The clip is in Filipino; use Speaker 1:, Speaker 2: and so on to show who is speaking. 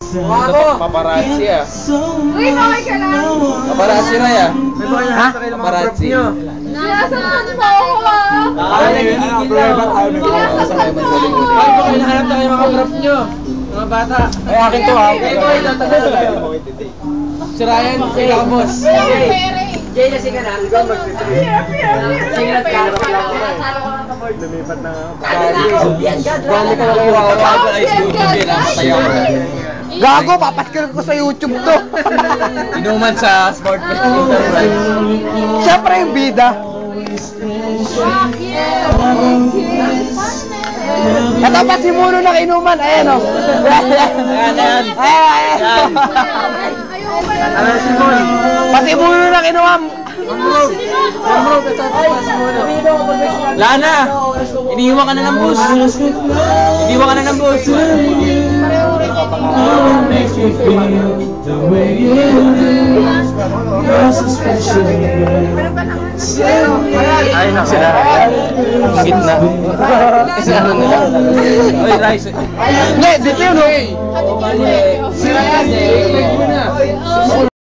Speaker 1: Paparazzi ah.
Speaker 2: Uy, okay ka lang?
Speaker 1: Paparazzi na ya.
Speaker 3: Ha?
Speaker 1: Paparazzi.
Speaker 2: Sinasamahan mo ako ah!
Speaker 3: Hinahanap na kayo mga prof nyo. Mga bata.
Speaker 1: Ay, akin to ha.
Speaker 3: Si Ryan, si Ramos. Jay, lasing ka na. Ikaw mag-stream. Sige na, lumipat na nga.
Speaker 1: Dami ka lang iwawaga ay hindi na matayo ko.
Speaker 4: Gago, papaskil ko sa YouTube to.
Speaker 1: Inuman sa sport festival.
Speaker 4: Siyempre yung bida. Ito pa si Muno ng inuman. Ayan o.
Speaker 1: Ayan.
Speaker 4: Ayan.
Speaker 3: Ano si Mon?
Speaker 4: Pati Muno ng inuman.
Speaker 1: Lana! Iniiwan ka na ng bus. Iniiwan ka na ng bus.
Speaker 3: Ayun na sila.
Speaker 1: Gitna. Kasi ano nila? Oy, Rice.
Speaker 4: Hindi, dito yun o.
Speaker 2: Ano yun?
Speaker 3: Sila kasi.